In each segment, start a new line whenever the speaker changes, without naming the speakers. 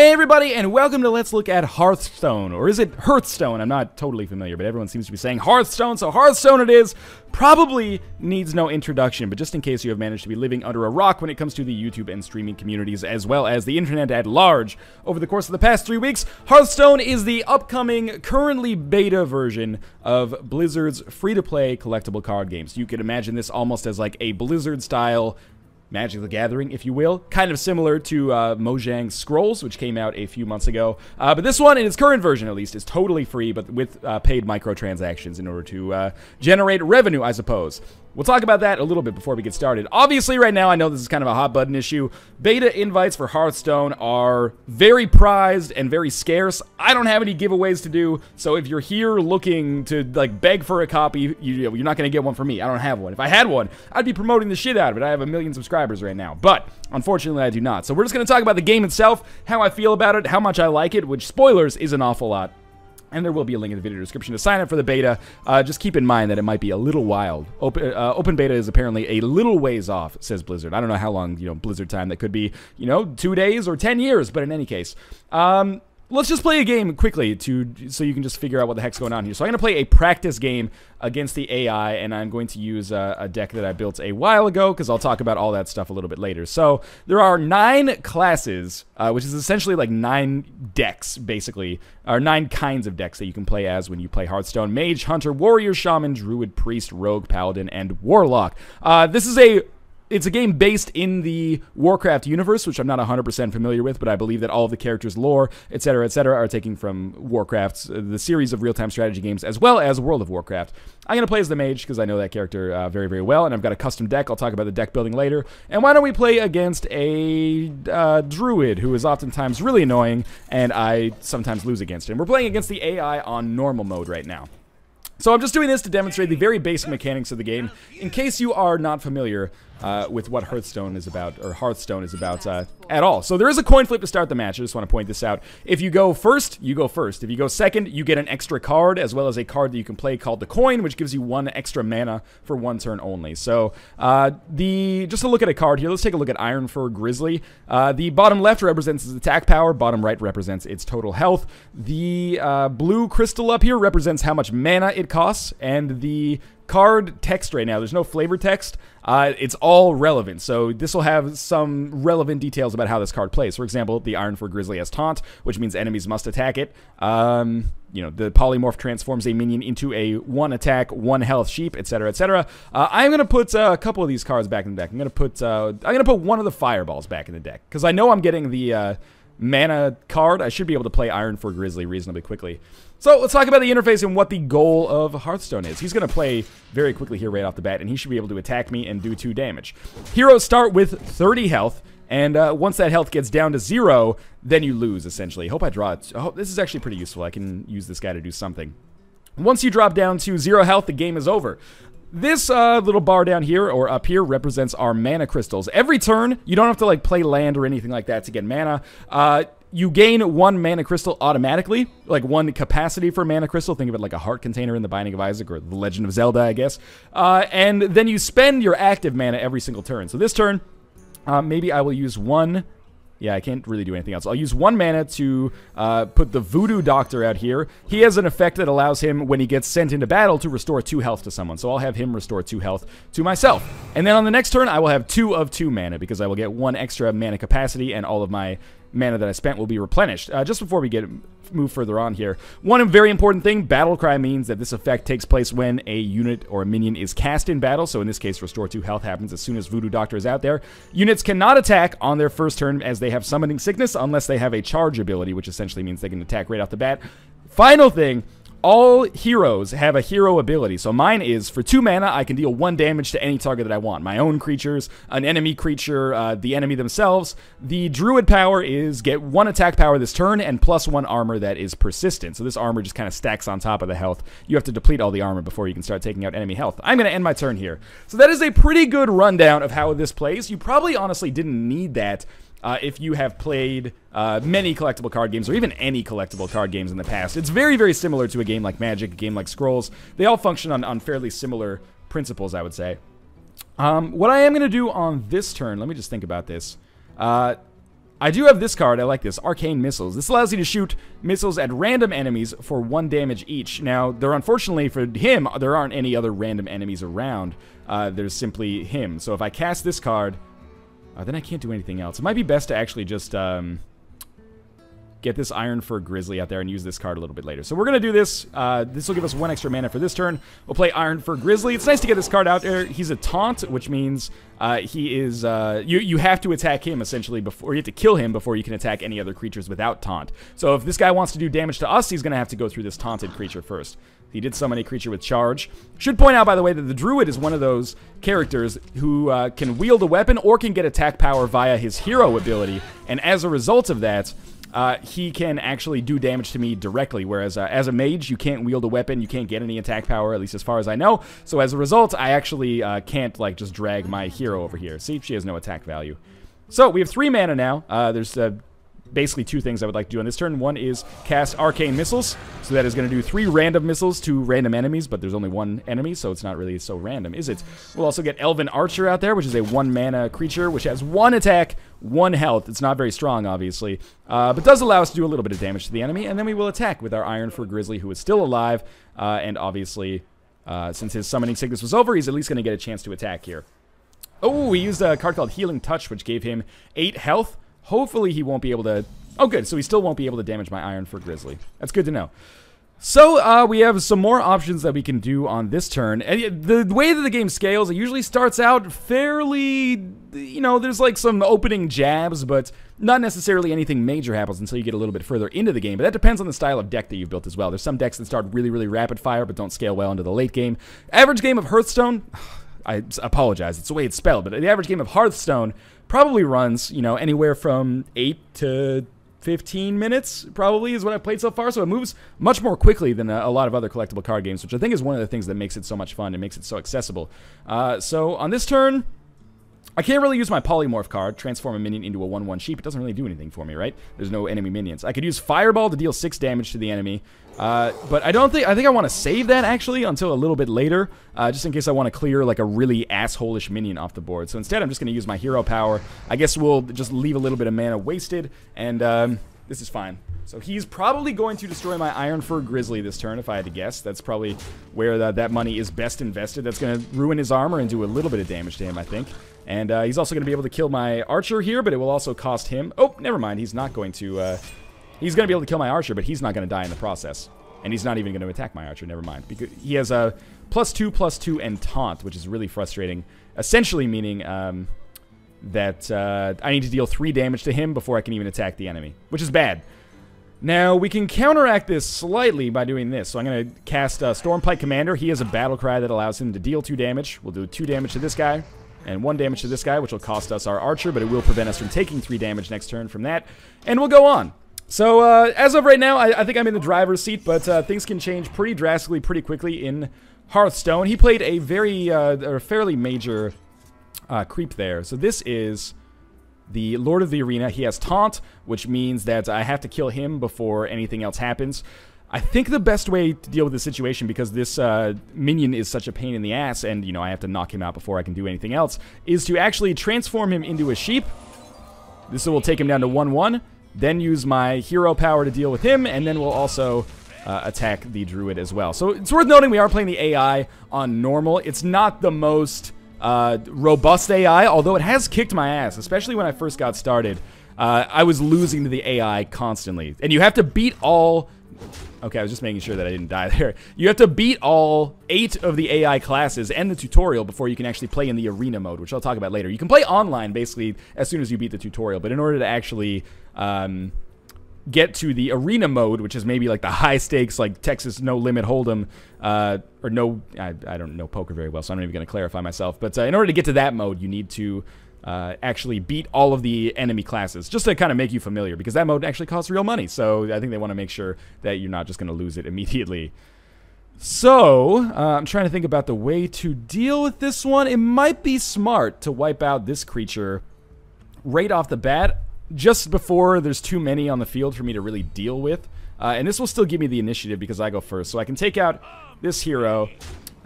Hey everybody, and welcome to Let's Look at Hearthstone, or is it Hearthstone? I'm not totally familiar, but everyone seems to be saying Hearthstone, so Hearthstone it is. Probably needs no introduction, but just in case you have managed to be living under a rock when it comes to the YouTube and streaming communities, as well as the internet at large, over the course of the past 3 weeks, Hearthstone is the upcoming, currently beta version of Blizzard's free-to-play collectible card games. You could imagine this almost as like a Blizzard-style Magic the Gathering, if you will. Kind of similar to Mojang's Scrolls, which came out a few months ago. But this one, in its current version at least, is totally free, but with paid microtransactions in order to generate revenue, I suppose. We'll talk about that a little bit before we get started. Obviously, right now, I know this is kind of a hot-button issue. Beta invites for Hearthstone are very prized and very scarce. I don't have any giveaways to do, so if you're here looking to, like, beg for a copy, you're not going to get one from me. I don't have one. If I had one, I'd be promoting the shit out of it. I have 1 million subscribers right now, but unfortunately, I do not. So we're just going to talk about the game itself, how I feel about it, how much I like it, which, spoilers, is an awful lot. And there will be a link in the video description to sign up for the beta. Just keep in mind that it might be a little wild. Open beta is apparently a little ways off, says Blizzard. I don't know how long, Blizzard time. That could be, 2 days or 10 years. But in any case, let's just play a game quickly so you can just figure out what the heck's going on here. So I'm going to play a practice game against the AI, and I'm going to use a deck that I built a while ago, because I'll talk about all that stuff a little bit later. So there are 9 classes, which is essentially like 9 decks, basically, or 9 kinds of decks that you can play as when you play Hearthstone. Mage, Hunter, Warrior, Shaman, Druid, Priest, Rogue, Paladin, and Warlock. It's a game based in the Warcraft universe, which I'm not 100% familiar with, but I believe that all of the characters' lore, etc., are taken from Warcraft's, the series of real-time strategy games, as well as World of Warcraft. I'm going to play as the Mage, because I know that character very, very well, and I've got a custom deck. I'll talk about the deck building later. And why don't we play against a Druid, who is oftentimes really annoying, and I sometimes lose against him. We're playing against the AI on normal mode right now. So I'm just doing this to demonstrate the very basic mechanics of the game, in case you are not familiar with what Hearthstone is about, at all. So there is a coin flip to start the match. I just want to point this out. If you go first, you go first. If you go second, you get an extra card, as well as a card that you can play called the Coin, which gives you 1 extra mana for 1 turn only. So just to look at a card here, let's take a look at Iron Fur Grizzly. The bottom left represents its attack power, bottom right represents its total health. The blue crystal up here represents how much mana it costs, and the card text right now, there's no flavor text. It's all relevant, so this will have some relevant details about how this card plays. For example, the Iron Fur Grizzly has Taunt, which means enemies must attack it. The polymorph transforms a minion into a 1 attack, 1 health sheep, etc., etc. I'm gonna put a couple of these cards back in the deck. I'm gonna put one of the fireballs back in the deck, because I know I'm getting the mana card. I should be able to play Iron Fur Grizzly reasonably quickly. So let's talk about the interface and what the goal of Hearthstone is. He's going to play very quickly here right off the bat, and he should be able to attack me and do 2 damage. Heroes start with 30 health, and once that health gets down to 0, then you lose, essentially. Hope I draw it. Oh, this is actually pretty useful. I can use this guy to do something. Once you drop down to 0 health, the game is over. This little bar down here, or up here, represents our mana crystals. Every turn, you don't have to play land or anything like that to get mana. You gain 1 mana crystal automatically, like 1 capacity for mana crystal. Think of it like a heart container in the Binding of Isaac or the Legend of Zelda, I guess. And then you spend your active mana every single turn. So this turn, maybe I will use 1. Yeah, I can't really do anything else. I'll use 1 mana to put the Voodoo Doctor out here. He has an effect that allows him, when he gets sent into battle, to restore 2 health to someone. So I'll have him restore 2 health to myself. And then on the next turn, I will have 2 of 2 mana, because I will get 1 extra mana capacity, and all of my mana that I spent will be replenished. Just before we move further on here, one very important thing, Battle Cry means that this effect takes place when a unit or a minion is cast in battle. So in this case, restore 2 health happens as soon as Voodoo Doctor is out there. Units cannot attack on their first turn as they have Summoning Sickness, unless they have a charge ability, which essentially means they can attack right off the bat. Final thing, all heroes have a hero ability. So mine is, for 2 mana, I can deal 1 damage to any target that I want. My own creatures, an enemy creature, the enemy themselves. The Druid power is get 1 attack power this turn, and plus 1 armor that is persistent. So this armor just kind of stacks on top of the health. You have to deplete all the armor before you can start taking out enemy health. I'm going to end my turn here. So that is a pretty good rundown of how this plays. You probably honestly didn't need that if you have played many collectible card games, or even any collectible card games in the past. It's very, very similar to a game like Magic, a game like Scrolls. They all function on fairly similar principles, I would say. What I am going to do on this turn, let me just think about this. I do have this card. I like this. Arcane Missiles. This allows you to shoot missiles at random enemies for 1 damage each. Now, unfortunately for him, there aren't any other random enemies around. There's simply him. So if I cast this card, then I can't do anything else. It might be best to actually just get this Iron Fur Grizzly out there and use this card a little bit later. So we're going to do this. This will give us 1 extra mana for this turn. We'll play Iron Fur Grizzly. It's nice to get this card out there. He's a taunt, which means he is... you have to attack him, essentially, before you have to kill him before you can attack any other creatures without taunt. So if this guy wants to do damage to us, he's going to have to go through this taunted creature first. He did summon a creature with charge. Should point out, by the way, that the Druid is one of those characters who can wield a weapon or can get attack power via his hero ability. And as a result of that... he can actually do damage to me directly, whereas as a mage, you can't wield a weapon, you can't get any attack power, at least as far as I know. So as a result, I actually can't, like, just drag my hero over here. See, she has no attack value. So we have 3 mana now. There's basically 2 things I would like to do on this turn. One is cast Arcane Missiles. So that is going to do 3 random missiles to random enemies, but there's only 1 enemy, so it's not really so random, is it? We'll also get Elven Archer out there, which is a 1 mana creature, which has 1 attack, 1 health. It's not very strong, obviously, but does allow us to do a little bit of damage to the enemy, and then we will attack with our Iron Fur Grizzly, who is still alive, and obviously, since his summoning sickness was over, he's at least going to get a chance to attack here. Oh, we used a card called Healing Touch, which gave him 8 health. Hopefully he won't be able to... Oh, good. So he still won't be able to damage my Iron Fur Grizzly. That's good to know. So we have some more options that we can do on this turn. And the way that the game scales, it usually starts out fairly... You know, there's like some opening jabs, but not necessarily anything major happens until you get a little bit further into the game. But that depends on the style of deck that you've built as well. There's some decks that start really, really rapid fire, but don't scale well into the late game. Average game of Hearthstone... I apologize, it's the way it's spelled, but the average game of Hearthstone probably runs, you know, anywhere from 8 to 15 minutes, probably, is what I've played so far, so it moves much more quickly than a lot of other collectible card games, which I think is one of the things that makes it so much fun and makes it so accessible. So on this turn... I can't really use my Polymorph card, transform a minion into a 1/1 sheep. It doesn't really do anything for me, right? There's no enemy minions. I could use Fireball to deal 6 damage to the enemy, but I think I want to save that, actually, until a little bit later, just in case I want to clear, like, a really asshole-ish minion off the board. So instead, I'm just going to use my hero power. I guess we'll just leave a little bit of mana wasted, and this is fine. So he's probably going to destroy my Iron Fur Grizzly this turn, if I had to guess. That's probably where that money is best invested. That's going to ruin his armor and do a little bit of damage to him, I think. And he's also going to be able to kill my Archer here, but it will also cost him... Oh, never mind. He's not going to... he's going to be able to kill my Archer, but he's not going to die in the process. And he's not even going to attack my Archer. Never mind. Because he has a +2/+2 and Taunt, which is really frustrating. Essentially meaning that I need to deal 3 damage to him before I can even attack the enemy, which is bad. Now, we can counteract this slightly by doing this. So I'm going to cast Stormpike Commander. He has a battle cry that allows him to deal 2 damage. We'll do 2 damage to this guy and 1 damage to this guy, which will cost us our Archer, but it will prevent us from taking 3 damage next turn from that. And we'll go on. So, as of right now, I think I'm in the driver's seat, but things can change pretty drastically, pretty quickly in Hearthstone. He played a fairly major creep there. So this is... the Lord of the Arena. He has Taunt, which means that I have to kill him before anything else happens. I think the best way to deal with this situation, because this minion is such a pain in the ass, and, you know, I have to knock him out before I can do anything else, is to actually transform him into a sheep. This will take him down to 1/1, then use my hero power to deal with him, and then we'll also attack the Druid as well. So it's worth noting we are playing the AI on normal. It's not the most... robust AI, although it has kicked my ass, especially when I first got started. I was losing to the AI constantly. And you have to beat all... Okay, I was just making sure that I didn't die there. You have to beat all 8 of the AI classes and the tutorial before you can actually play in the arena mode, which I'll talk about later. You can play online, basically, as soon as you beat the tutorial, but in order to actually... get to the arena mode, which is maybe like the high stakes, like Texas No Limit Hold'em, or no, I don't know poker very well, so I'm not even going to clarify myself. But in order to get to that mode, you need to actually beat all of the enemy classes, just to kind of make you familiar, because that mode actually costs real money. So I think they want to make sure that you're not just going to lose it immediately. So I'm trying to think about the way to deal with this one. It might be smart to wipe out this creature right off the bat, just before there's too many on the field for me to really deal with. And this will still give me the initiative because I go first. So I can take out this hero,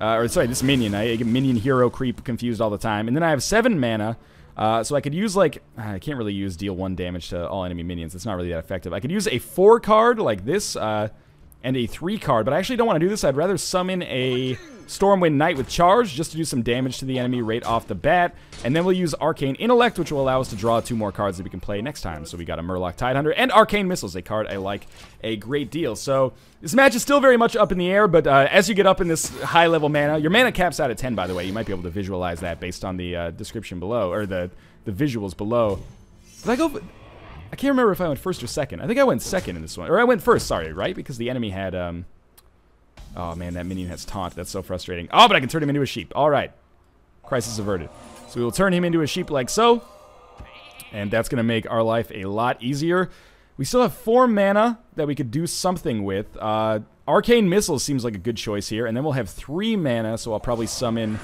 or sorry, this minion. I get minion hero creep confused all the time. And then I have 7 mana. So I could use, like, I can't really use deal 1 damage to all enemy minions. It's not really that effective. I could use a 4 card like this, and a 3 card, but I actually don't want to do this. I'd rather summon a Stormwind Knight with charge just to do some damage to the enemy right off the bat, and then we'll use Arcane Intellect, which will allow us to draw 2 more cards that we can play next time. So we got a Murloc Tidehunter and Arcane Missiles, a card I like a great deal. So this match is still very much up in the air, but as you get up in this high-level mana, your mana caps out at 10, by the way. You might be able to visualize that based on the description below, or the visuals below. Did I go... I can't remember if I went first or second. I think I went second in this one. Or I went first, sorry, right? Because the enemy had, oh, man, that minion has taunt. That's so frustrating. Oh, but I can turn him into a sheep. All right. Crisis averted. So we will turn him into a sheep like so. And that's going to make our life a lot easier. We still have 4 mana that we could do something with. Arcane Missiles seems like a good choice here. And then we'll have 3 mana, so I'll probably summon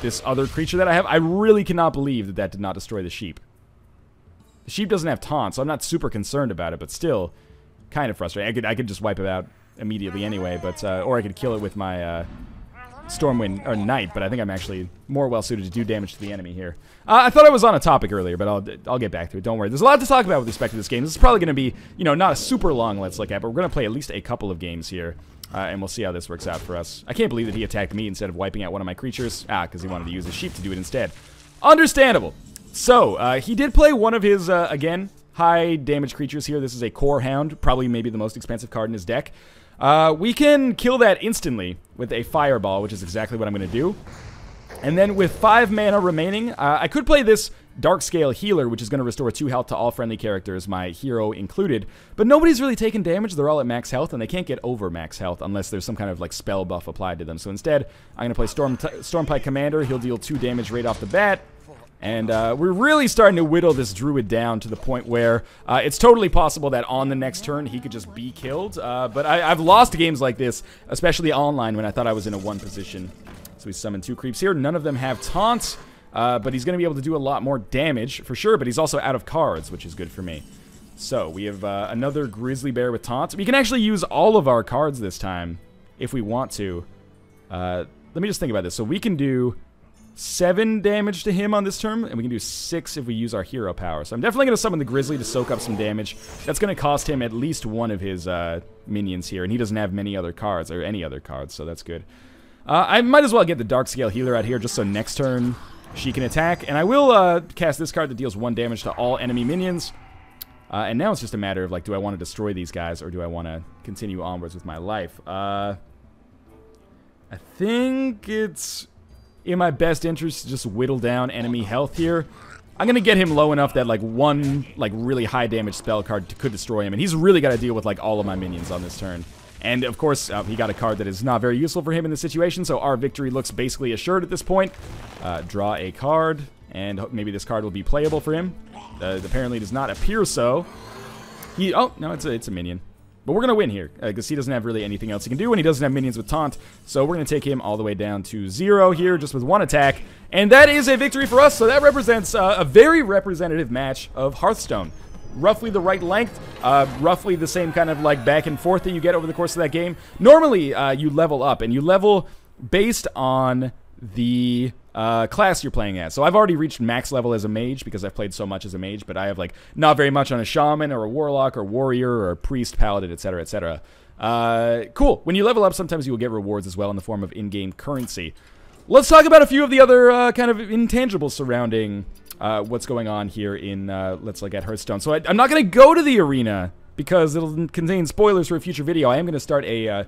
this other creature that I have. I really cannot believe that that did not destroy the sheep. The sheep doesn't have taunt, so I'm not super concerned about it, but still kind of frustrating. I could just wipe it out immediately anyway, but or I could kill it with my Stormwind or Knight, but I think I'm actually more well suited to do damage to the enemy here. I thought I was on a topic earlier, but I'll get back to it. Don't worry. There's a lot to talk about with respect to this game. This is probably going to be, you know, not a super long Let's Look at, but we're going to play at least a couple of games here, and we'll see how this works out for us. I can't believe that he attacked me instead of wiping out one of my creatures. Because he wanted to use a sheep to do it instead. Understandable. So, he did play one of his, again, high damage creatures here. This is a Core Hound, probably maybe the most expensive card in his deck. We can kill that instantly with a Fireball, which is exactly what I'm going to do. And then with 5 mana remaining, I could play this Darkscale Healer, which is going to restore 2 health to all friendly characters, my hero included. But nobody's really taking damage. They're all at max health, and they can't get over max health unless there's some kind of like spell buff applied to them. So instead, I'm going to play Stormpike Commander. He'll deal 2 damage right off the bat. And we're really starting to whittle this druid down to the point where it's totally possible that on the next turn he could just be killed. But I've lost games like this, especially online when I thought I was in a 1 position. So we summon 2 creeps here. None of them have taunt, but he's going to be able to do a lot more damage for sure. But he's also out of cards, which is good for me. So we have another Grizzly Bear with taunt. We can actually use all of our cards this time if we want to. Let me just think about this. So we can do 7 damage to him on this turn, and we can do 6 if we use our hero power. So I'm definitely going to summon the Grizzly to soak up some damage. That's going to cost him at least 1 of his minions here, and he doesn't have many other cards, or any other cards, so that's good. I might as well get the Darkscale Healer out here just so next turn she can attack, and I will cast this card that deals 1 damage to all enemy minions. And now it's just a matter of, like, do I want to destroy these guys, or do I want to continue onwards with my life? I think it's in my best interest to just whittle down enemy health here. I'm going to get him low enough that, like, 1, like, really high damage spell card could destroy him. And he's really got to deal with, like, all of my minions on this turn. And, of course, he got a card that is not very useful for him in this situation, so our victory looks basically assured at this point. Draw a card, and maybe this card will be playable for him. Apparently does not appear so. Oh, no, it's a minion. But we're going to win here, because he doesn't have really anything else he can do, and he doesn't have minions with taunt. So we're going to take him all the way down to 0 here, just with 1 attack. And that is a victory for us, so that represents a very representative match of Hearthstone. Roughly the right length, roughly the same kind of like back and forth that you get over the course of that game. Normally, you level up, and you level based on the class you're playing as. So I've already reached max level as a mage because I've played so much as a mage, but I have like not very much on a shaman or a warlock or warrior or a priest, paladin, etc., etc. Cool. When you level up, sometimes you will get rewards as well in the form of in-game currency. Let's talk about a few of the other kind of intangibles surrounding what's going on here in Let's Look at Hearthstone. So I'm not going to go to the arena because it'll contain spoilers for a future video. I am going to start a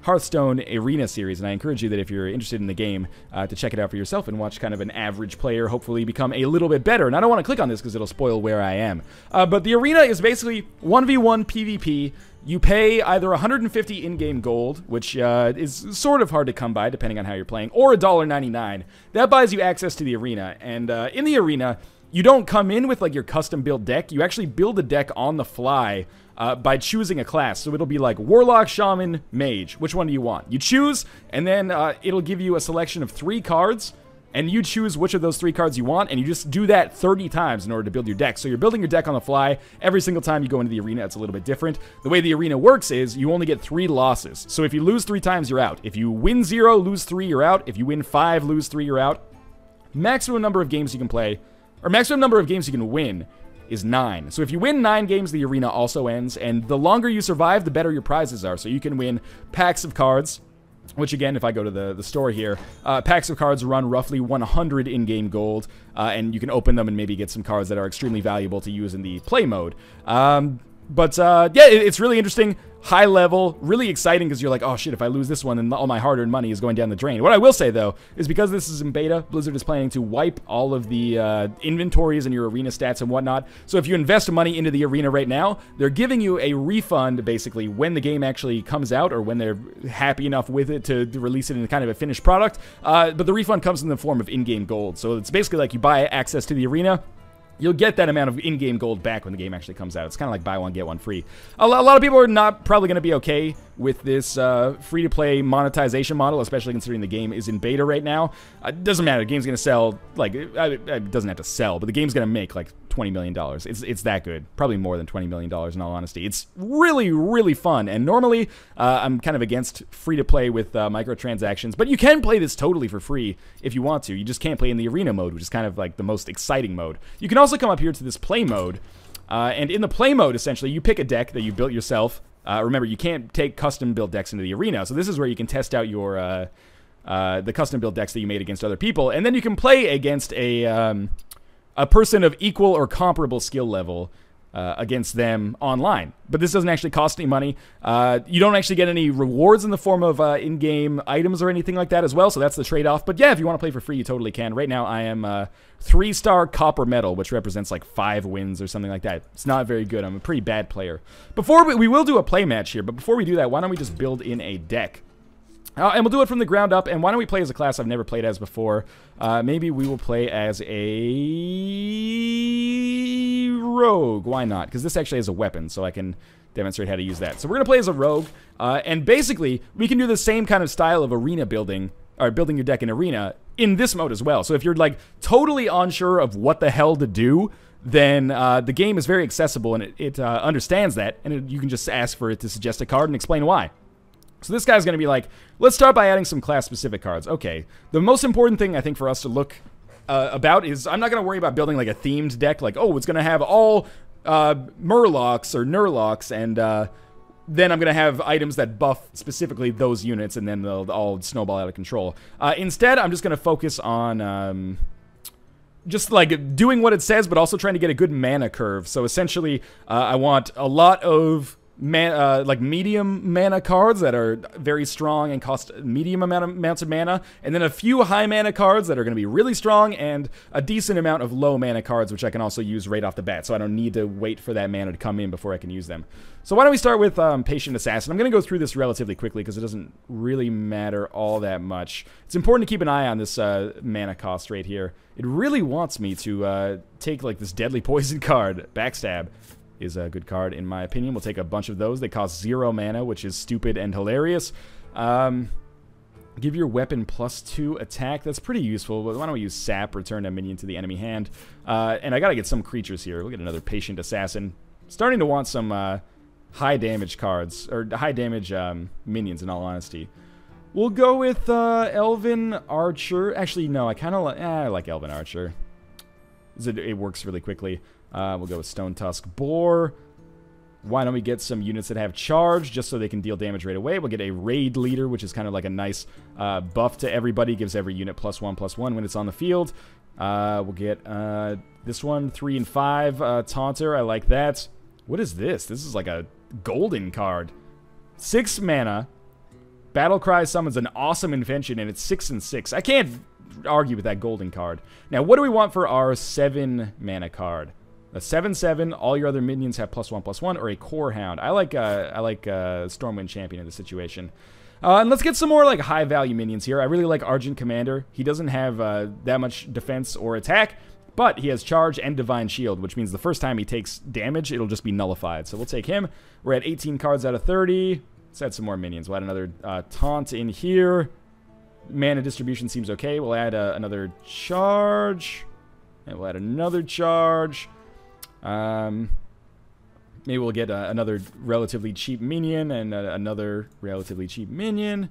Hearthstone Arena series, and I encourage you that if you're interested in the game, to check it out for yourself and watch kind of an average player hopefully become a little bit better. And I don't want to click on this because it'll spoil where I am. But the arena is basically 1v1 PvP. You pay either 150 in-game gold, which is sort of hard to come by depending on how you're playing, or $1.99. That buys you access to the arena, and in the arena, you don't come in with like your custom-built deck. You actually build a deck on the fly by choosing a class. So it'll be like Warlock, Shaman, Mage. Which one do you want? You choose, and then it'll give you a selection of 3 cards, and you choose which of those 3 cards you want, and you just do that 30 times in order to build your deck. So you're building your deck on the fly. Every single time you go into the arena, it's a little bit different. The way the arena works is you only get 3 losses. So if you lose 3 times, you're out. If you win 0, lose 3, you're out. If you win 5, lose 3, you're out. maximum number of games you can play, or maximum number of games you can win is 9. So if you win 9 games, the arena also ends, and the longer you survive, the better your prizes are. So you can win packs of cards, which again, if I go to the store here, packs of cards run roughly 100 in-game gold, and you can open them and maybe get some cards that are extremely valuable to use in the play mode. Yeah, it's really interesting, high level, really exciting, because you're like, oh shit, if I lose this one, then all my hard-earned money is going down the drain. What I will say, though, is because this is in beta, Blizzard is planning to wipe all of the inventories and your arena stats and whatnot. So if you invest money into the arena right now, they're giving you a refund, basically, when the game actually comes out, or when they're happy enough with it to release it in kind of a finished product. But the refund comes in the form of in-game gold. So it's basically like you buy access to the arena, you'll get that amount of in-game gold back when the game actually comes out. It's kind of like buy one, get one free. A lot of people are not probably going to be okay with this free-to-play monetization model, especially considering the game is in beta right now. It doesn't matter. The game's going to sell, like, it doesn't have to sell, but the game's going to make, like, $20 million. It's that good. Probably more than $20 million, in all honesty. It's really, really fun, and normally I'm kind of against free-to-play with microtransactions, but you can play this totally for free if you want to. You just can't play in the arena mode, which is kind of like the most exciting mode. You can also come up here to this play mode, and in the play mode, essentially, you pick a deck that you built yourself. Remember, you can't take custom-built decks into the arena, so this is where you can test out your the custom-built decks that you made against other people, and then you can play against a person of equal or comparable skill level against them online. But this doesn't actually cost any money. You don't actually get any rewards in the form of in-game items or anything like that as well, so that's the trade-off. But yeah, if you want to play for free, you totally can. Right now, I am 3-star copper medal, which represents like 5 wins or something like that. It's not very good. I'm a pretty bad player. Before we will do a play match here, but before we do that, why don't we just build in a deck? And we'll do it from the ground up, and why don't we play as a class I've never played as before. Maybe we will play as a rogue. Why not? Because this actually has a weapon, so I can demonstrate how to use that. So we're going to play as a rogue, and basically, we can do the same kind of style of arena building, or building your deck in arena, in this mode as well. So if you're, like, totally unsure of what the hell to do, then the game is very accessible, and it understands that, and you can just ask for it to suggest a card and explain why. So this guy's going to be like, let's start by adding some class-specific cards. Okay, the most important thing I think for us to look about is I'm not going to worry about building like a themed deck, like, oh, it's going to have all Murlocs or Nurlocs, and then I'm going to have items that buff specifically those units, and then they'll all snowball out of control. Instead, I'm just going to focus on just like doing what it says, but also trying to get a good mana curve. So essentially, I want a lot of like medium mana cards that are very strong and cost medium amounts of mana, and then a few high mana cards that are going to be really strong, and a decent amount of low mana cards, which I can also use right off the bat, so I don't need to wait for that mana to come in before I can use them. So why don't we start with Patient Assassin. I'm going to go through this relatively quickly because it doesn't really matter all that much. It's important to keep an eye on this mana cost right here. It really wants me to take like this Deadly Poison card. Backstab is a good card, in my opinion. We'll take a bunch of those. They cost 0 mana, which is stupid and hilarious. Give your weapon +2 attack. That's pretty useful. Why don't we use Sap, return a minion to the enemy hand. And I gotta get some creatures here. We'll get another Patient Assassin. Starting to want some high damage cards, or high damage minions, in all honesty. We'll go with Elven Archer. Actually, no, I kind of I like Elven Archer. It works really quickly. We'll go with Stone Tusk Boar. Why don't we get some units that have charge, just so they can deal damage right away. We'll get a Raid Leader, which is kind of like a nice buff to everybody. Gives every unit +1/+1 when it's on the field. We'll get this one, 3 and 5 Taunter. I like that. What is this? This is like a golden card. 6 mana. Battlecry summons an awesome invention, and it's 6 and 6. I can't argue with that golden card. Now, what do we want for our 7 mana card? A 7/7, all your other minions have +1/+1, or a Core Hound. I like Stormwind Champion in this situation. And let's get some more like high value minions here. I really like Argent Commander. He doesn't have that much defense or attack, but he has charge and Divine Shield, which means the first time he takes damage, it'll just be nullified. So we'll take him. We're at 18 cards out of 30. Let's add some more minions. We'll add another Taunt in here. Mana distribution seems okay. We'll add another charge. And we'll add another charge. Maybe we'll get another relatively cheap minion and another relatively cheap minion.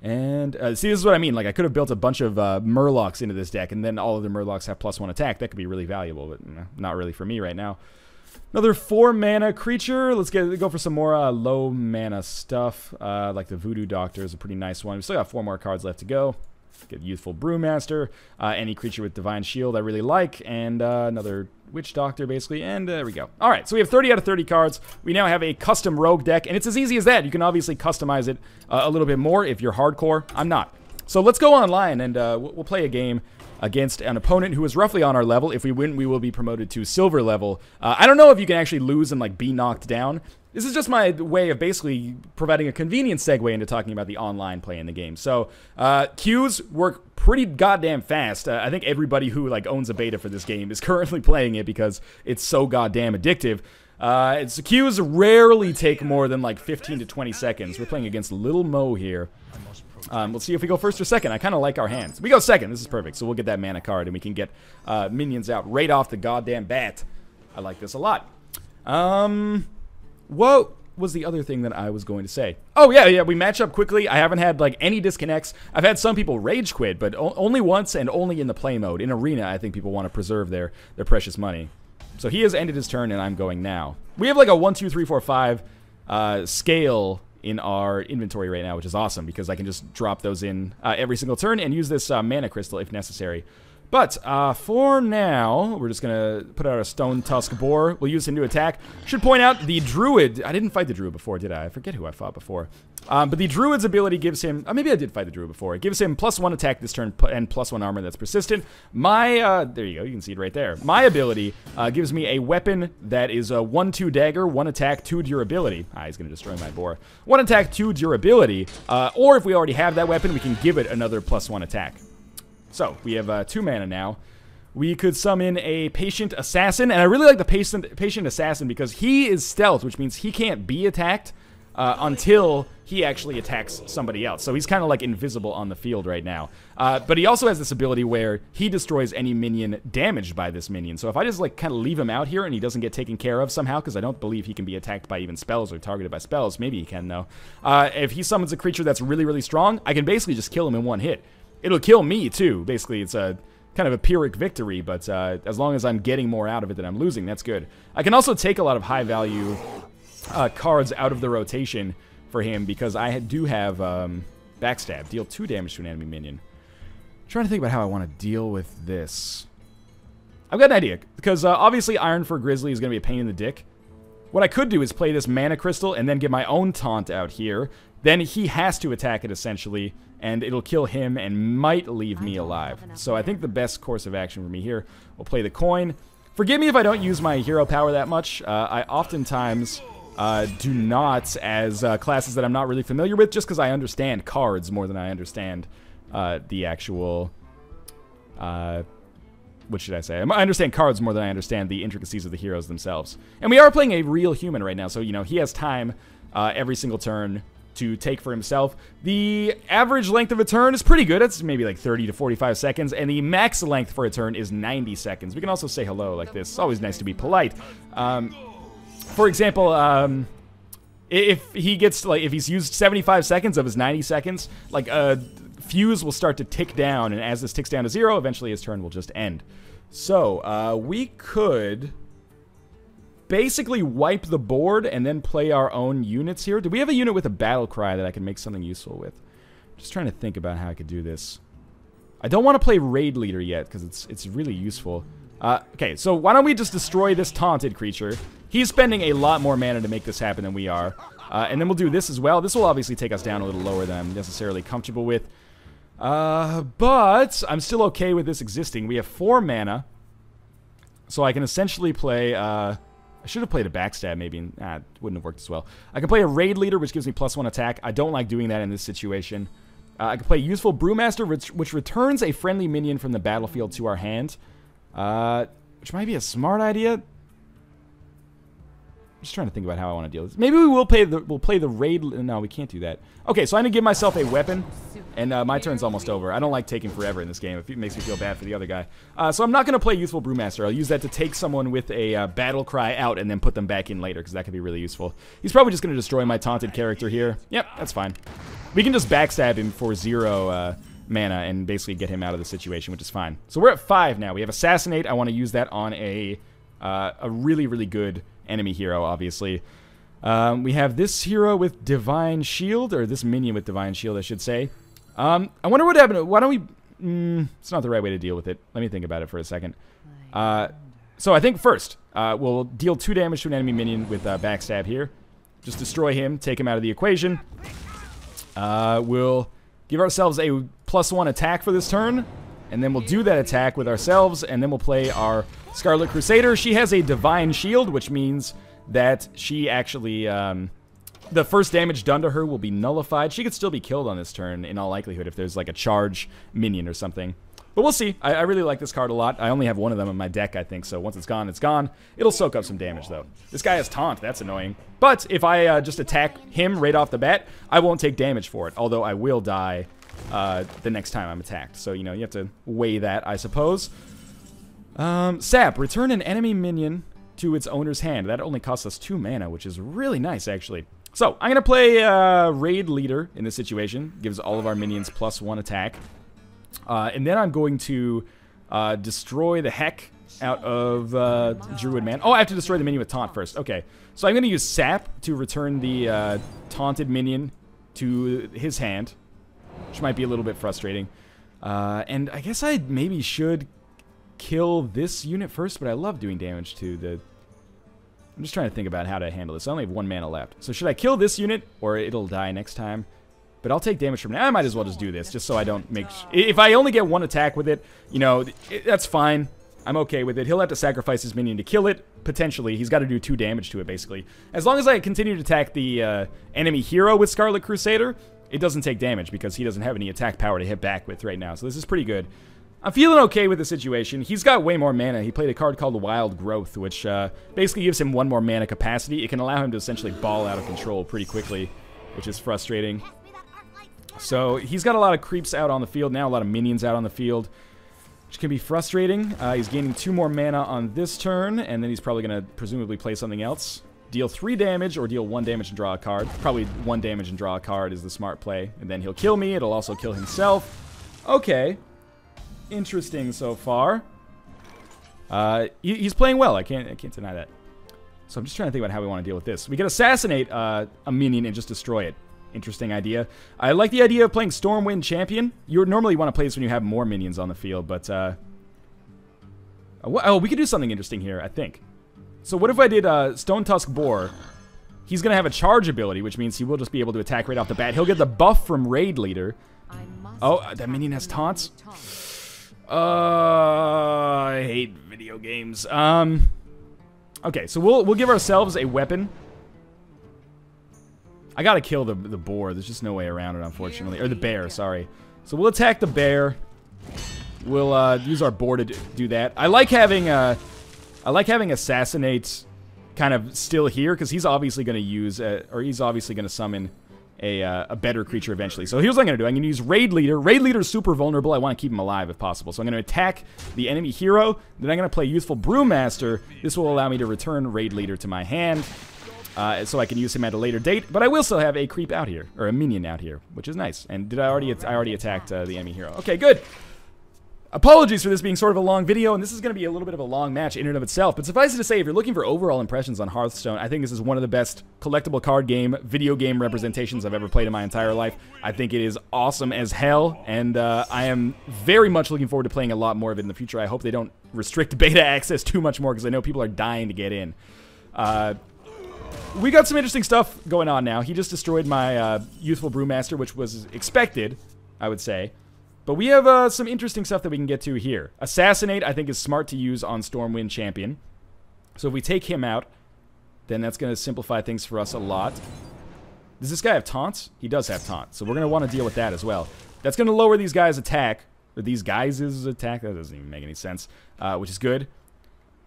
And see, this is what I mean. Like, I could have built a bunch of Murlocs into this deck, and then all of the Murlocs have +1 attack. That could be really valuable, but not really for me right now. Another 4 mana creature. Let's go for some more low mana stuff. Like the Voodoo Doctor is a pretty nice one. We still got 4 more cards left to go. Get Youthful Brewmaster. Any creature with Divine Shield I really like. And another Witch Doctor, basically. And there we go. All right, so we have 30 out of 30 cards. We now have a custom rogue deck, and it's as easy as that. You can obviously customize it a little bit more if you're hardcore. I'm not. So let's go online, and we'll play a game against an opponent who is roughly on our level. If we win, we will be promoted to silver level. I don't know if you can actually lose and like be knocked down. This is just my way of basically providing a convenient segue into talking about the online play in the game. So queues work pretty goddamn fast. I think everybody who like owns a beta for this game is currently playing it because it's so goddamn addictive. Queues rarely take more than like 15 to 20 seconds. We're playing against Little Mo here. We'll see if we go first or second. I kind of like our hands. We go second. This is perfect. So we'll get that mana card, and we can get minions out right off the goddamn bat. I like this a lot. What was the other thing that I was going to say? Oh, yeah, we match up quickly. I haven't had, like, any disconnects. I've had some people rage quit, but only once and only in the play mode. In Arena, I think people want to preserve their precious money. So he has ended his turn, and I'm going now. We have, like, a 1, 2, 3, 4, 5 scale in our inventory right now, which is awesome, because I can just drop those in every single turn and use this mana crystal if necessary. But for now, we're just going to put out a Stone Tusk Boar. We'll use him to attack. Should point out the Druid. I didn't fight the Druid before, did I? I forget who I fought before. But the Druid's ability gives him... maybe I did fight the Druid before. It gives him +1 attack this turn and +1 armor that's persistent. My... there you go. You can see it right there. My ability gives me a weapon that is a 1/2 dagger, 1 attack, 2 durability. He's going to destroy my boar. 1 attack, 2 durability. Or if we already have that weapon, we can give it another +1 attack. So, we have 2 mana now. We could summon a Patient Assassin, and I really like the Patient Assassin because he is stealth, which means he can't be attacked until he actually attacks somebody else. So he's kind of like invisible on the field right now. But he also has this ability where he destroys any minion damaged by this minion. So if I just like kind of leave him out here and he doesn't get taken care of somehow, because I don't believe he can be attacked by even spells or targeted by spells, maybe he can though. If he summons a creature that's really, really strong, I can basically just kill him in 1 hit. It'll kill me too. Basically, it's a kind of a Pyrrhic victory, but as long as I'm getting more out of it than I'm losing, that's good. I can also take a lot of high-value cards out of the rotation for him because I do have Backstab. Deal 2 damage to an enemy minion. I'm trying to think about how I want to deal with this. I've got an idea, because obviously Iron for Grizzly is going to be a pain in the dick. What I could do is play this Mana Crystal and then get my own taunt out here. Then he has to attack it, essentially, and it'll kill him and might leave me alive. So I think the best course of action for me here, we'll play the coin. Forgive me if I don't use my hero power that much. I oftentimes do not as classes that I'm not really familiar with, just because I understand cards more than I understand the actual... what should I say? I understand cards more than I understand the intricacies of the heroes themselves. And we are playing a real human right now, so, you know, he has time every single turn to take for himself. The average length of a turn is pretty good. It's maybe like 30 to 45 seconds, and the max length for a turn is 90 seconds. We can also say hello like this. It's always nice to be polite. For example, if he gets, like, if he's used 75 seconds of his 90 seconds, like, fuse will start to tick down, and as this ticks down to 0, eventually his turn will just end. So, we could basically wipe the board and then play our own units here. Do we have a unit with a battle cry that I can make something useful with? Just trying to think about how I could do this. I don't want to play Raid Leader yet, because it's really useful. Okay, so why don't we just destroy this taunted creature? He's spending a lot more mana to make this happen than we are. And then we'll do this as well. This will obviously take us down a little lower than I'm necessarily comfortable with. But I'm still okay with this existing. We have 4 mana. So I can essentially play, I should have played a Backstab maybe. It wouldn't have worked as well. I can play a Raid Leader, which gives me +1 attack. I don't like doing that in this situation. I can play Useful Brewmaster, which returns a friendly minion from the battlefield to our hand. Which might be a smart idea. I'm just trying to think about how I want to deal with this. Maybe we'll play the Raid... No, we can't do that. Okay, so I'm going to give myself a weapon. And my turn's almost over. I don't like taking forever in this game. It makes me feel bad for the other guy. So I'm not going to play Youthful Brewmaster. I'll use that to take someone with a battle cry out and then put them back in later, because that could be really useful. He's probably just going to destroy my taunted character here. Yep, that's fine. We can just backstab him for 0 mana and basically get him out of the situation, which is fine. So we're at 5 now. We have Assassinate. I want to use that on a really, really good enemy hero, obviously. We have this hero with Divine Shield, or this minion with Divine Shield, I should say. I wonder what happened. Why don't we... it's not the right way to deal with it. Let me think about it for a second. So I think first, we'll deal 2 damage to an enemy minion with Backstab here. Just destroy him, take him out of the equation. We'll give ourselves a +1 attack for this turn, and then we'll do that attack with ourselves, and then we'll play our Scarlet Crusader. She has a Divine Shield, which means that she actually... the first damage done to her will be nullified. She could still be killed on this turn, in all likelihood, if there's like a charge minion or something. But we'll see. I really like this card a lot. I only have one of them in my deck, I think, so once it's gone, it's gone. It'll soak up some damage, though. This guy has Taunt. That's annoying. But if I just attack him right off the bat, I won't take damage for it, although I will die the next time I'm attacked. So, you know, you have to weigh that, I suppose. Sap. Return an enemy minion to its owner's hand. That only costs us 2 mana, which is really nice, actually. So, I'm going to play Raid Leader in this situation. Gives all of our minions +1 attack. And then I'm going to destroy the heck out of Druid Man. Oh, I have to destroy the minion with Taunt first. Okay. So I'm going to use Sap to return the taunted minion to his hand, which might be a little bit frustrating. And I guess I maybe should kill this unit first, but I love doing damage to the... I'm just trying to think about how to handle this. I only have 1 mana left. So should I kill this unit, or it'll die next time? But I'll take damage from now. I might as well just do this, just so I don't make... If I only get 1 attack with it, you know, that's fine. I'm okay with it. He'll have to sacrifice his minion to kill it, potentially. He's got to do 2 damage to it, basically. As long as I continue to attack the enemy hero with Scarlet Crusader, it doesn't take damage, because he doesn't have any attack power to hit back with right now. So this is pretty good. I'm feeling okay with the situation. He's got way more mana. He played a card called Wild Growth, which basically gives him 1 more mana capacity. It can allow him to essentially ball out of control pretty quickly, which is frustrating. So he's got a lot of creeps out on the field now, a lot of minions out on the field, which can be frustrating. He's gaining 2 more mana on this turn, and then he's probably going to presumably play something else. Deal 3 damage or deal 1 damage and draw a card. Probably 1 damage and draw a card is the smart play. And then he'll kill me. It'll also kill himself. Okay. Interesting so far. He's playing well. I can't deny that. So I'm just trying to think about how we want to deal with this. We can assassinate a minion and just destroy it. Interesting idea. I like the idea of playing Stormwind Champion. You would normally want to play this when you have more minions on the field, but oh, we could do something interesting here, I think. So what if I did Stone Tusk Boar? He's going to have a charge ability, which means he will just be able to attack right off the bat. He'll get the buff from Raid Leader. Oh, that minion has taunts? I hate video games. Okay, so we'll give ourselves a weapon. I gotta kill the boar. There's just no way around it, unfortunately. Or the bear, sorry. So we'll attack the bear. We'll use our boar to do that. I like having Assassinate kind of still here, because he's obviously going to use, or he's obviously going to summon a better creature eventually. So here's what I'm going to do. I'm going to use Raid Leader. Raid Leader is super vulnerable. I want to keep him alive if possible. So I'm going to attack the enemy hero. Then I'm going to play Youthful Brewmaster. This will allow me to return Raid Leader to my hand. So I can use him at a later date, but I will still have a creep out here, or a minion out here, which is nice. And did I already attacked the enemy hero? Okay, good. Apologies for this being sort of a long video, and this is going to be a little bit of a long match in and of itself, but suffice it to say, if you're looking for overall impressions on Hearthstone, I think this is one of the best collectible card game, video game representations I've ever played in my entire life. I think it is awesome as hell, and I am very much looking forward to playing a lot more of it in the future. I hope they don't restrict beta access too much more, because I know people are dying to get in. We got some interesting stuff going on now. He just destroyed my Youthful Brewmaster, which was expected, I would say. But we have some interesting stuff that we can get to here. Assassinate, I think, is smart to use on Stormwind Champion. So if we take him out, then that's going to simplify things for us a lot. Does this guy have taunts? He does have taunts, so we're going to want to deal with that as well. That's going to lower these guys' attack, or these guys' attack. That doesn't even make any sense, which is good.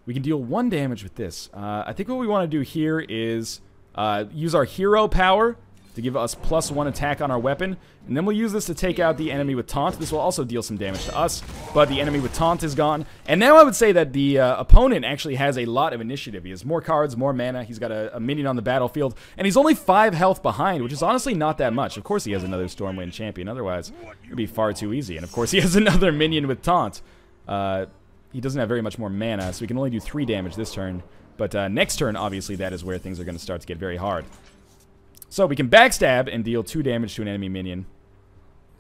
We can deal 1 damage with this. I think what we want to do here is use our hero power to give us +1 attack on our weapon. And then we'll use this to take out the enemy with taunt. This will also deal some damage to us, but the enemy with taunt is gone. And now I would say that the opponent actually has a lot of initiative. He has more cards, more mana. He's got a minion on the battlefield, and he's only 5 health behind, which is honestly not that much. Of course he has another Stormwind champion, otherwise it would be far too easy. And of course he has another minion with taunt. He doesn't have very much more mana, so he can only do 3 damage this turn. But next turn, obviously, that is where things are going to start to get very hard. So we can backstab and deal 2 damage to an enemy minion.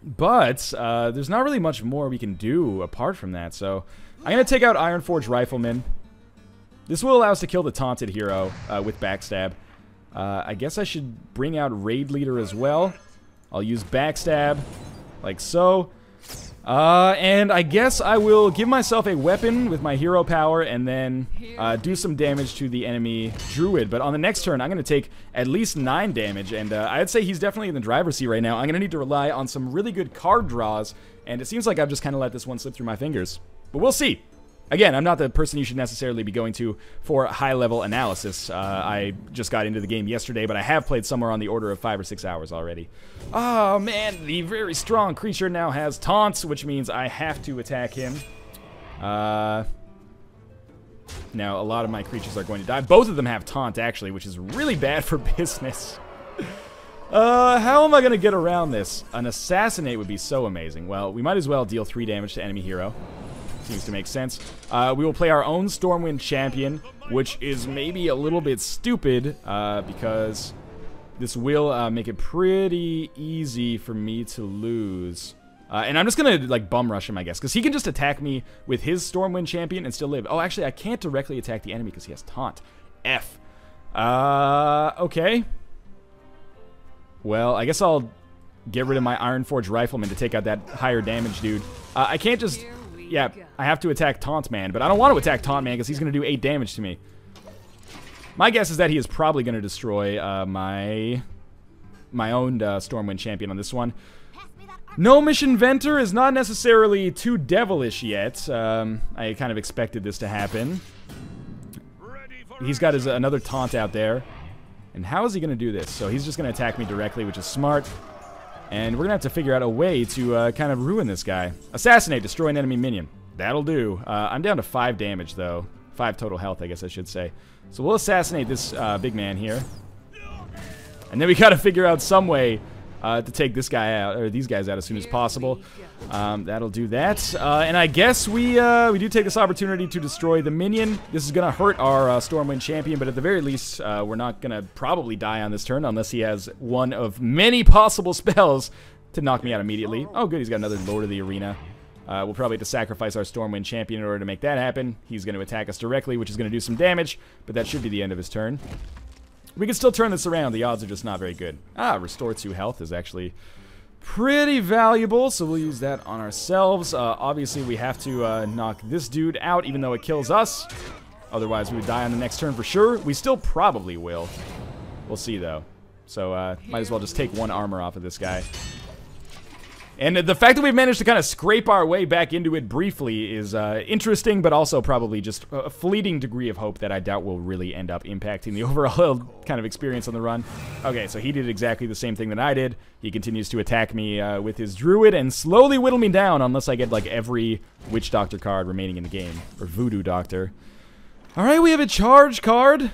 But there's not really much more we can do apart from that. So I'm going to take out Ironforge Rifleman. This will allow us to kill the taunted hero with backstab. I guess I should bring out Raid Leader as well. I'll use backstab, like so. And I guess I will give myself a weapon with my hero power and then do some damage to the enemy druid. But on the next turn, I'm going to take at least 9 damage, and I'd say he's definitely in the driver's seat right now. I'm going to need to rely on some really good card draws, and it seems like I've just kind of let this one slip through my fingers. But we'll see. Again, I'm not the person you should necessarily be going to for high-level analysis. I just got into the game yesterday, but I have played somewhere on the order of 5 or 6 hours already. Oh, man, the very strong creature now has taunts, which means I have to attack him. Now, a lot of my creatures are going to die. Both of them have taunt, actually, which is really bad for business. How am I going to get around this? An assassinate would be so amazing. Well, we might as well deal 3 damage to enemy hero. Seems to make sense. We will play our own Stormwind champion, which is maybe a little bit stupid because this will make it pretty easy for me to lose. And I'm just going to like bum rush him, I guess, because he can just attack me with his Stormwind champion and still live. Oh, actually, I can't directly attack the enemy because he has taunt. F. Okay. Well, I guess I'll get rid of my Ironforge Rifleman to take out that higher damage dude. I can't just... Yeah, I have to attack Taunt Man, but I don't want to attack Taunt Man because he's going to do 8 damage to me. My guess is that he is probably going to destroy my own Stormwind champion on this one. Gnomish Inventor is not necessarily too devilish yet. I kind of expected this to happen. He's got another taunt out there. And how is he going to do this? So he's just going to attack me directly, which is smart. And we're going to have to figure out a way to kind of ruin this guy. Assassinate, destroy an enemy minion. That'll do. I'm down to 5 damage, though. 5 total health, I guess I should say. So we'll assassinate this big man here. And then we got to figure out some way to take this guy out, or these guys out as soon as possible. That'll do that. And I guess we do take this opportunity to destroy the minion. This is going to hurt our Stormwind champion, but at the very least, we're not going to probably die on this turn unless he has one of many possible spells to knock me out immediately. Oh, good, he's got another Lord of the Arena. We'll probably have to sacrifice our Stormwind champion in order to make that happen. He's going to attack us directly, which is going to do some damage, but that should be the end of his turn. We can still turn this around. The odds are just not very good. Restore 2 health is actually pretty valuable, so we'll use that on ourselves. Obviously, we have to knock this dude out, even though it kills us. Otherwise, we would die on the next turn for sure. We still probably will. We'll see, though. So, might as well just take 1 armor off of this guy. And the fact that we've managed to kind of scrape our way back into it briefly is interesting, but also probably just a fleeting degree of hope that I doubt will really end up impacting the overall kind of experience on the run. Okay, so he did exactly the same thing that I did. He continues to attack me with his druid and slowly whittle me down unless I get like every Witch Doctor card remaining in the game, or Voodoo Doctor. Alright, we have a charge card.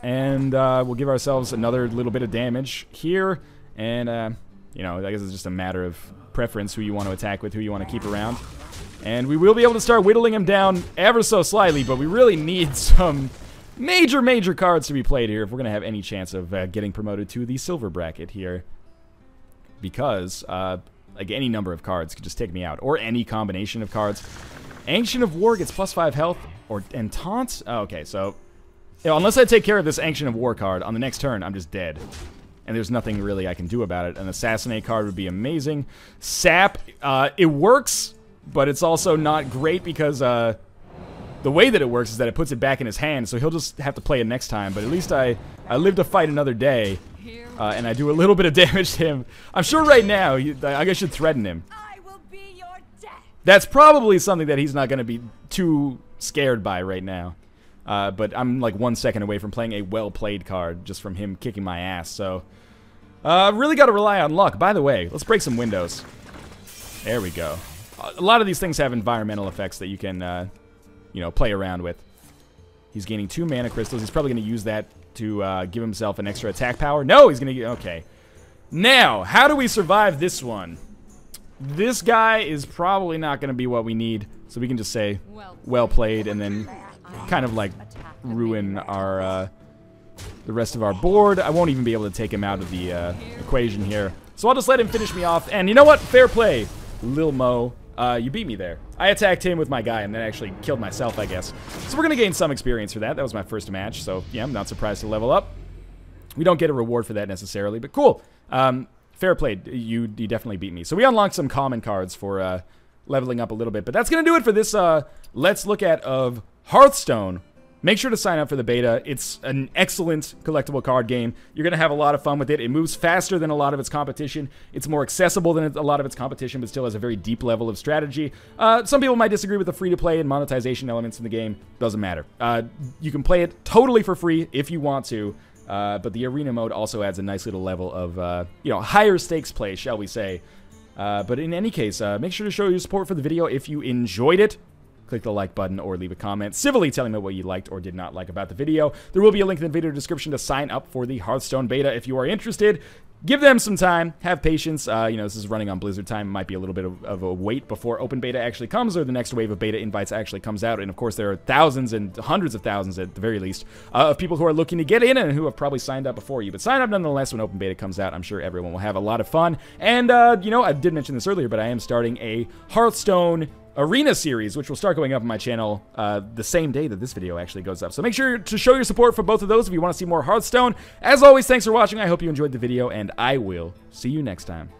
And we'll give ourselves another little bit of damage here, and you know, I guess it's just a matter of preference who you want to attack with, who you want to keep around. And we will be able to start whittling him down ever so slightly, but we really need some major cards to be played here if we're going to have any chance of getting promoted to the silver bracket here. Because, like, any number of cards could just take me out, or any combination of cards. Ancient of War gets +5 health, and Taunt? Oh, okay, so, you know, unless I take care of this Ancient of War card, on the next turn, I'm just dead. And there's nothing really I can do about it. An Assassinate card would be amazing. Sap, it works, but it's also not great because the way that it works is that it puts it back in his hand, so he'll just have to play it next time. But at least I live to fight another day, and I do a little bit of damage to him. I'm sure right now, I should threaten him.
I will be your death.
That's probably something that he's not going to be too scared by right now. but I'm like 1 second away from playing a well-played card just from him kicking my ass. So, really got to rely on luck. By the way, let's break some windows. There we go. A lot of these things have environmental effects that you can, you know, play around with. He's gaining 2 mana crystals. He's probably going to use that to give himself an extra attack power. No, he's going to get... Okay. Now, how do we survive this one? This guy is probably not going to be what we need. So we can just say, well played, and then kind of like ruin our the rest of our board. I won't even be able to take him out of the equation here. So I'll just let him finish me off. And you know what? Fair play, Lil Mo. You beat me there. I attacked him with my guy and then actually killed myself, I guess. So we're going to gain some experience for that. That was my first match, so yeah, I'm not surprised to level up. We don't get a reward for that necessarily, but cool. Fair play. You definitely beat me. So we unlocked some common cards for leveling up a little bit, but that's going to do it for this Let's Look At of Hearthstone. Make sure to sign up for the beta. It's an excellent collectible card game. You're going to have a lot of fun with it. It moves faster than a lot of its competition. It's more accessible than a lot of its competition, but still has a very deep level of strategy. Some people might disagree with the free-to-play and monetization elements in the game. Doesn't matter. You can play it totally for free if you want to, but the arena mode also adds a nice little level of, you know, higher stakes play, shall we say. But in any case, make sure to show your support for the video if you enjoyed it. Click the like button or leave a comment civilly telling me what you liked or did not like about the video. There will be a link in the video description to sign up for the Hearthstone beta if you are interested. Give them some time. Have patience. You know, this is running on Blizzard time. It might be a little bit of a wait before open beta actually comes or the next wave of beta invites actually comes out. And, of course, there are thousands and hundreds of thousands, at the very least, of people who are looking to get in and who have probably signed up before you. But sign up nonetheless when open beta comes out. I'm sure everyone will have a lot of fun. And, you know, I did mention this earlier, but I am starting a Hearthstone Arena series, which will start going up on my channel the same day that this video actually goes up. So make sure to show your support for both of those if you want to see more Hearthstone. As always, thanks for watching. I hope you enjoyed the video, and I will see you next time.